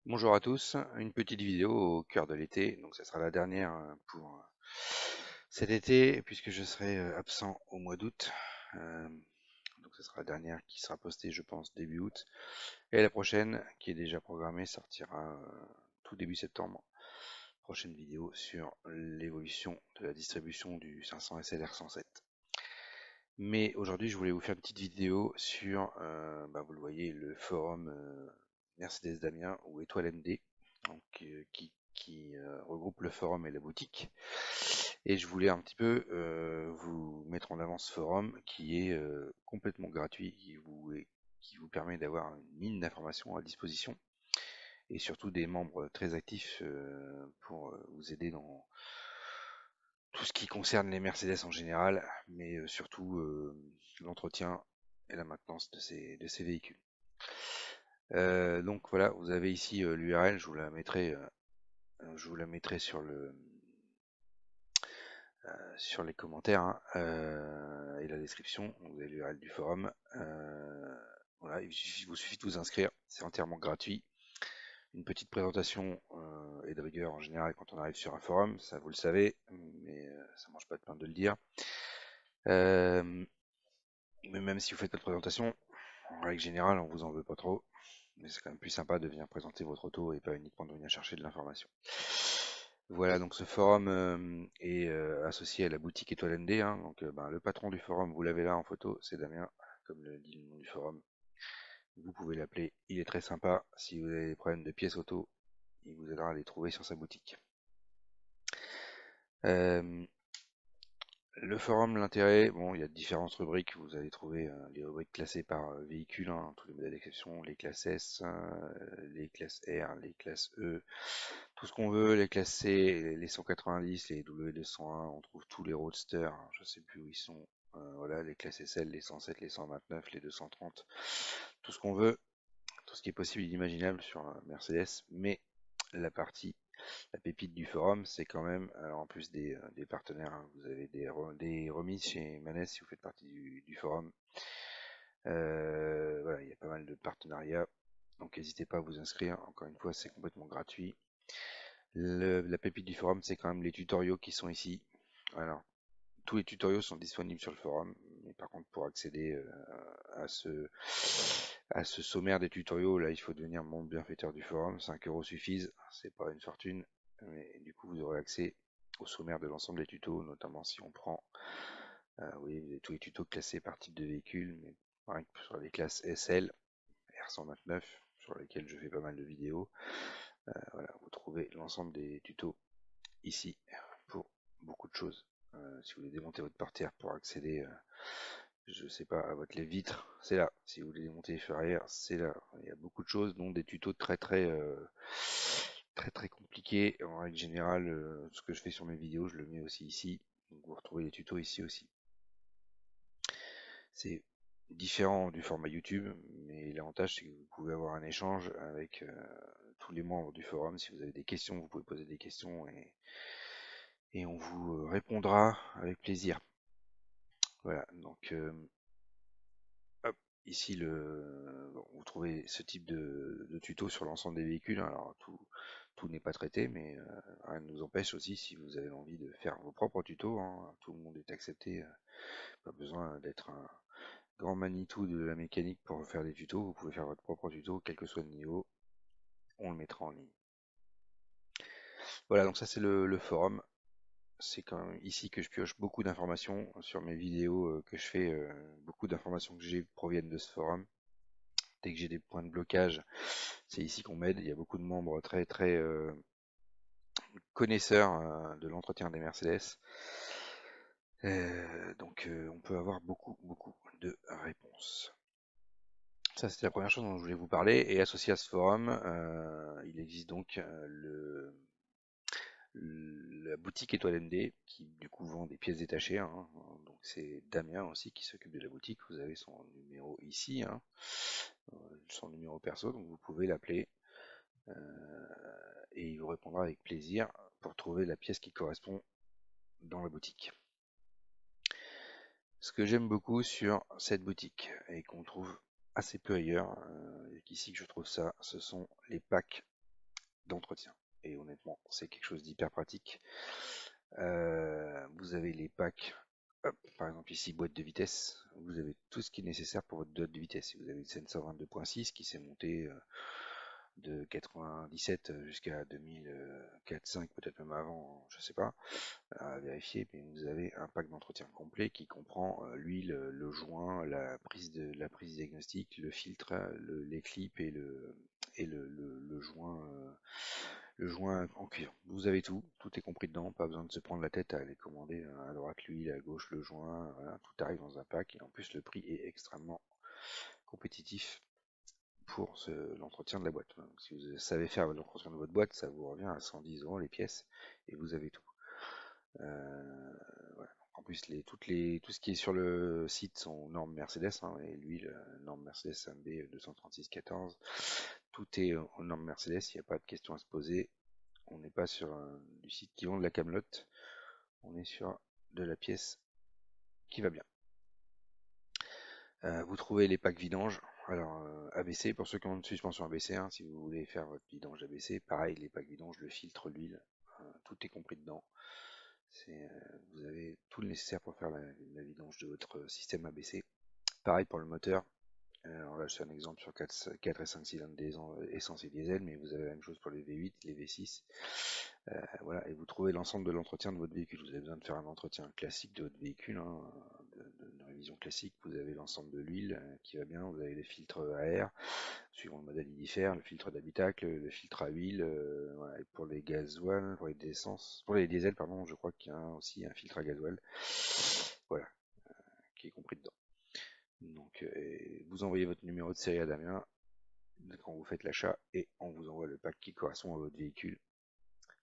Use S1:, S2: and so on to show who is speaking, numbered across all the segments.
S1: Bonjour à tous, une petite vidéo au cœur de l'été, donc ça sera la dernière pour cet été puisque je serai absent au mois d'août. Euh, donc ça sera la dernière qui sera postée je pense début août. Et la prochaine qui est déjà programmée sortira tout début septembre. Prochaine vidéo sur l'évolution de la distribution du 500 SLR 107. Mais aujourd'hui je voulais vous faire une petite vidéo sur, vous le voyez, le forum Mercedes Damien ou Étoile MD, donc, qui regroupe le forum et la boutique. Et je voulais un petit peu vous mettre en avant ce forum qui est complètement gratuit, qui vous permet d'avoir une mine d'informations à disposition et surtout des membres très actifs pour vous aider dans tout ce qui concerne les Mercedes en général, mais surtout l'entretien et la maintenance de ces véhicules. Donc voilà, vous avez ici l'URL, je vous la mettrai sur les commentaires hein, et la description. Vous avez l'URL du forum. Voilà, vous suffit de vous inscrire, c'est entièrement gratuit. Une petite présentation est de rigueur en général quand on arrive sur un forum, ça vous le savez, mais ça mange pas de pain de le dire. Euh, mais même si vous faites pas de présentation, en règle générale, on vous en veut pas trop. Mais c'est quand même plus sympa de venir présenter votre auto et pas uniquement de venir chercher de l'information. Voilà, donc ce forum est associé à la boutique Étoile MD. Hein, donc le patron du forum, vous l'avez là en photo, c'est Damien, comme le dit le nom du forum. Vous pouvez l'appeler, il est très sympa. Si vous avez des problèmes de pièces auto, il vous aidera à les trouver sur sa boutique. Euh, Le forum, l'intérêt, bon, il y a différentes rubriques. Vous allez trouver les rubriques classées par véhicule, hein, tous les modèles d'exception, les classes S, les classes R, les classes E, tout ce qu'on veut, les classes C, les 190, les W201, on trouve tous les roadsters, hein, je sais plus où ils sont. Voilà, les classes SL, les 107, les 129, les 230, tout ce qu'on veut, tout ce qui est possible et imaginable sur Mercedes, mais la partie la pépite du forum, c'est quand même, alors en plus des partenaires, hein, vous avez des remises chez Manès si vous faites partie du forum. Voilà, il y a pas mal de partenariats, donc n'hésitez pas à vous inscrire. Encore une fois, c'est complètement gratuit. La pépite du forum, c'est quand même les tutoriaux qui sont ici. Alors, tous les tutoriaux sont disponibles sur le forum, mais par contre, pour accéder à ce sommaire des tutoriaux, là, il faut devenir membre bienfaiteur du forum. 5 euros suffisent, c'est pas une fortune, mais du coup, vous aurez accès au sommaire de l'ensemble des tutos, notamment si on prend, oui, vous avez tous les tutos classés par type de véhicule, mais pareil que sur les classes SL, R129, sur lesquelles je fais pas mal de vidéos. Voilà, vous trouvez l'ensemble des tutos ici pour beaucoup de choses. Si vous voulez démonter votre portière pour accéder, je sais pas, à votre lève-vitre, c'est là. Si vous voulez démonter les feux arrière, c'est là. Il y a beaucoup de choses, dont des tutos très compliqués. En règle générale, ce que je fais sur mes vidéos, je le mets aussi ici. Donc vous retrouvez les tutos ici aussi. C'est différent du format YouTube, mais l'avantage c'est que vous pouvez avoir un échange avec tous les membres du forum. Si vous avez des questions, vous pouvez poser des questions et on vous répondra avec plaisir. Voilà, donc hop, ici vous trouvez ce type de tuto sur l'ensemble des véhicules. Alors tout n'est pas traité, mais rien ne nous empêche aussi, si vous avez envie de faire vos propres tutos, hein, tout le monde est accepté, pas besoin d'être un grand Manitou de la mécanique pour faire des tutos, vous pouvez faire votre propre tuto, quel que soit le niveau, on le mettra en ligne. Voilà, donc ça c'est le forum. C'est quand même ici que je pioche beaucoup d'informations sur mes vidéos que je fais. Beaucoup d'informations que j'ai proviennent de ce forum. Dès que j'ai des points de blocage, c'est ici qu'on m'aide. Il y a beaucoup de membres très connaisseurs de l'entretien des Mercedes. Donc on peut avoir beaucoup de réponses. Ça, c'était la première chose dont je voulais vous parler. Et associé à ce forum, il existe donc la boutique Étoile MD qui du coup vend des pièces détachées. Hein. Donc c'est Damien aussi qui s'occupe de la boutique. Vous avez son numéro ici, hein. Son numéro perso, donc vous pouvez l'appeler et il vous répondra avec plaisir pour trouver la pièce qui correspond dans la boutique. Ce que j'aime beaucoup sur cette boutique et qu'on trouve assez peu ailleurs, et qu'ici que je trouve ça, ce sont les packs d'entretien. Et honnêtement, c'est quelque chose d'hyper pratique. Vous avez les packs, hop, par exemple ici, boîte de vitesse. Vous avez tout ce qui est nécessaire pour votre boîte de vitesse. Vous avez le sensor 22.6 qui s'est monté de 97 jusqu'à 2004-5, peut-être même avant, je sais pas, à vérifier. Mais vous avez un pack d'entretien complet qui comprend l'huile, le joint, la prise diagnostique, le filtre, les clips et le joint en cuivre. Vous avez tout, tout est compris dedans, pas besoin de se prendre la tête à aller commander à droite l'huile, à gauche le joint, voilà, tout arrive dans un pack et en plus le prix est extrêmement compétitif pour l'entretien de la boîte. Donc, si vous savez faire l'entretien de votre boîte, ça vous revient à 110 € les pièces et vous avez tout. Voilà. En plus, tout ce qui est sur le site sont normes Mercedes, hein, et l'huile, norme Mercedes MB 236-14. Tout est aux normes Mercedes, il n'y a pas de question à se poser. On n'est pas sur du site qui vend de la camelote, on est sur de la pièce qui va bien. Vous trouvez les packs vidange. Alors ABC, pour ceux qui ont une suspension ABC, hein, si vous voulez faire votre vidange ABC, pareil, les packs vidange, le filtre, l'huile, tout est compris dedans. Vous avez tout le nécessaire pour faire la vidange de votre système ABC. Pareil pour le moteur. Alors là, c'est un exemple sur 4 et 5 cylindres essence et diesel, mais vous avez la même chose pour les V8, les V6. Voilà, et vous trouvez l'ensemble de l'entretien de votre véhicule. Vous avez besoin de faire un entretien classique de votre véhicule, hein, de révision classique. Vous avez l'ensemble de l'huile qui va bien, vous avez les filtres à air, suivant le modèle il diffère, le filtre d'habitacle, le filtre à huile, voilà. Et pour les gasoil, pour les diesels, pardon, je crois qu'il y a aussi un filtre à gasoil, voilà, qui est compris dedans. Donc, vous envoyez votre numéro de série à Damien quand vous faites l'achat et on vous envoie le pack qui correspond à votre véhicule.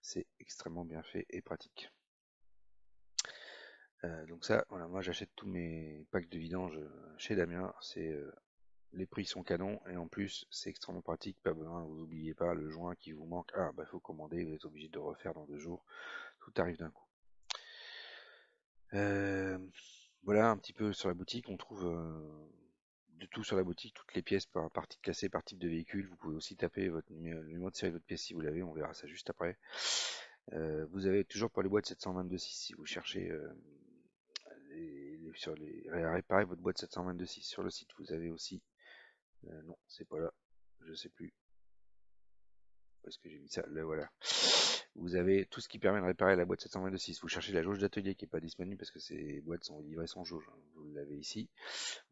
S1: C'est extrêmement bien fait et pratique. Donc ça, voilà, moi j'achète tous mes packs de vidange chez Damien. Les prix sont canons et en plus c'est extrêmement pratique. Pas besoin, vous oubliez pas le joint qui vous manque. Ah bah faut commander, vous êtes obligé de refaire dans 2 jours. Tout arrive d'un coup. Voilà un petit peu sur la boutique. On trouve de tout sur la boutique, toutes les pièces par partie classées par type de véhicule. Vous pouvez aussi taper le numéro de série de votre pièce si vous l'avez. On verra ça juste après. Vous avez toujours pour les boîtes 722.6 si vous cherchez réparer votre boîte 722.6 sur le site. Vous avez aussi, non, c'est pas là, je sais plus où est-ce que j'ai mis ça. Là, voilà. Vous avez tout ce qui permet de réparer la boîte 722.6. Vous cherchez la jauge d'atelier qui n'est pas disponible parce que ces boîtes sont livrées sans jauge, hein. Vous l'avez ici.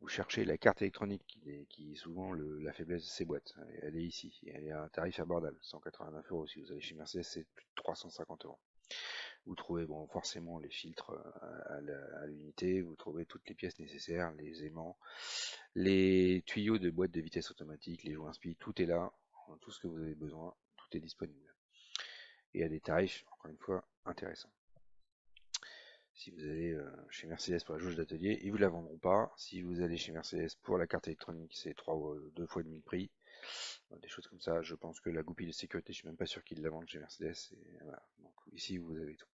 S1: Vous cherchez la carte électronique qui est souvent la faiblesse de ces boîtes. Elle est ici. Elle est à un tarif abordable, 189 €. Si vous allez chez Mercedes, c'est plus de 350 €. Vous trouvez bon, forcément les filtres à l'unité, vous trouvez toutes les pièces nécessaires, les aimants, les tuyaux de boîte de vitesse automatique, les joints SPI, tout est là, tout ce que vous avez besoin, tout est disponible. Et à des tarifs, encore une fois, intéressants. Si vous allez chez Mercedes pour la jauge d'atelier, ils ne vous la vendront pas. Si vous allez chez Mercedes pour la carte électronique, c'est 2 fois et demi le prix. Des choses comme ça. Je pense que la goupille de sécurité, je suis même pas sûr qu'ils la vendent chez Mercedes. Et voilà. Donc ici, vous avez tout.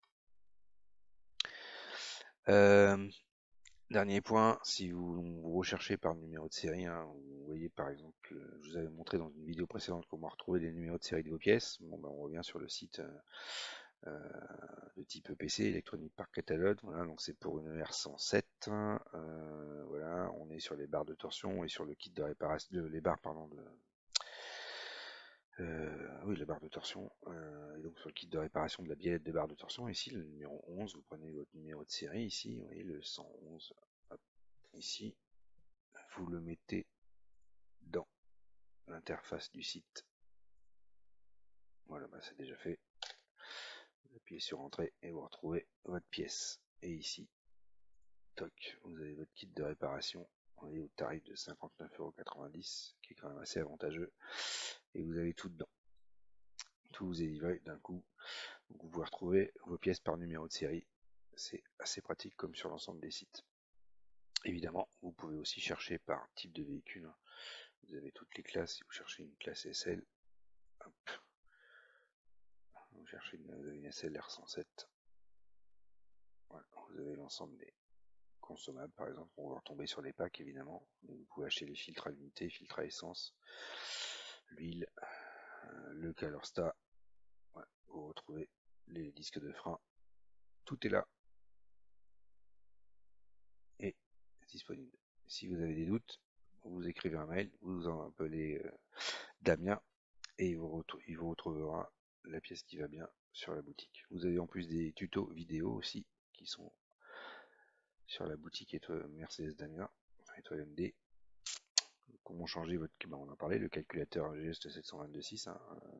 S1: Dernier point, si vous recherchez par numéro de série, hein, vous voyez par exemple, je vous avais montré dans une vidéo précédente comment retrouver les numéros de série de vos pièces. Bon, ben, on revient sur le site de type PC, électronique par catalogue. Voilà, donc c'est pour une R107. Voilà, on est sur les barres de torsion et sur le kit de réparation, les barres, pardon, oui, la barre de torsion, et donc sur le kit de réparation de la biellette de barre de torsion, ici le numéro 11, vous prenez votre numéro de série, ici, vous voyez le 111, hop, ici, vous le mettez dans l'interface du site. Voilà, bah c'est déjà fait. Vous appuyez sur Entrée et vous retrouvez votre pièce. Et ici, toc, vous avez votre kit de réparation, on est au tarif de 59,90 €, qui est quand même assez avantageux, et vous avez tout dedans. Tout vous est livré d'un coup. Donc vous pouvez retrouver vos pièces par numéro de série. C'est assez pratique comme sur l'ensemble des sites. Évidemment, vous pouvez aussi chercher par type de véhicule. Vous avez toutes les classes. Si vous cherchez une classe SL, hop, vous avez une SL R107. Voilà, vous avez l'ensemble des consommables. Par exemple, on va retomber sur les packs évidemment. Vous pouvez acheter les filtres à l'unité, filtres à essence, l'huile, le Calorstat, vous retrouvez les disques de frein. Tout est là et disponible. Si vous avez des doutes, vous écrivez un mail, vous en appelez Damien et il vous retrouvera la pièce qui va bien sur la boutique. Vous avez en plus des tutos vidéo aussi qui sont sur la boutique Mercedes Damien, étoile MD. Comment changer votre... on en a parlé, le calculateur GST 722.6, hein,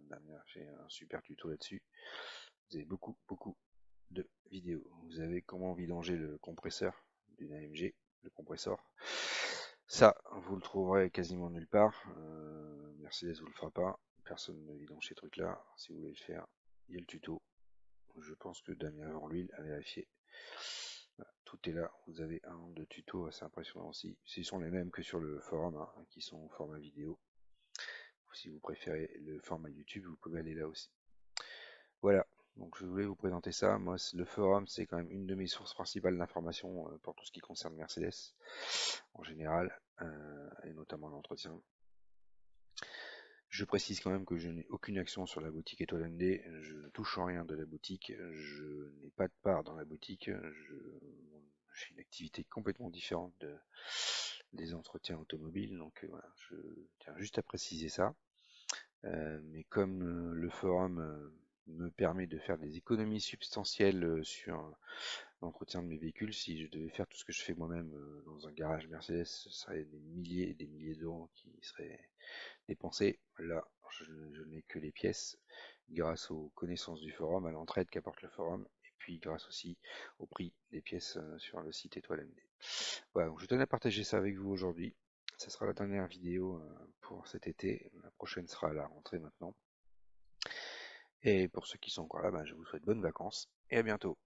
S1: Damien a fait un super tuto là-dessus. Vous avez beaucoup de vidéos. Vous avez comment vidanger le compresseur d'une AMG, le compresseur. Ça, vous le trouverez quasiment nulle part. Mercedes vous le fera pas. Personne ne vidange ces trucs-là. Si vous voulez le faire, il y a le tuto. Je pense que Damien avant lui a vérifié. Voilà, tout est là. Vous avez un nombre de tutos assez impressionnant aussi. Ce sont les mêmes que sur le forum, hein, qui sont au format vidéo. Si vous préférez le format YouTube, vous pouvez aller là aussi. Voilà, donc je voulais vous présenter ça. Moi, le forum, c'est quand même une de mes sources principales d'information pour tout ce qui concerne Mercedes en général, et notamment l'entretien. Je précise quand même que je n'ai aucune action sur la boutique Étoile MD, je ne touche en rien de la boutique, je n'ai pas de part dans la boutique, je fais une activité complètement différente des entretiens automobiles, donc voilà, je tiens juste à préciser ça. Mais comme le forum me permet de faire des économies substantielles sur l'entretien de mes véhicules, si je devais faire tout ce que je fais moi-même dans un garage Mercedes, ce serait des milliers et des milliers d'euros qui seraient dépensés. Là, je n'ai que les pièces grâce aux connaissances du forum, à l'entraide qu'apporte le forum, et puis grâce aussi au prix des pièces sur le site Étoile MD. Voilà, donc je tenais à partager ça avec vous aujourd'hui. Ce sera la dernière vidéo pour cet été. La prochaine sera à la rentrée maintenant. Et pour ceux qui sont encore là, je vous souhaite bonnes vacances et à bientôt.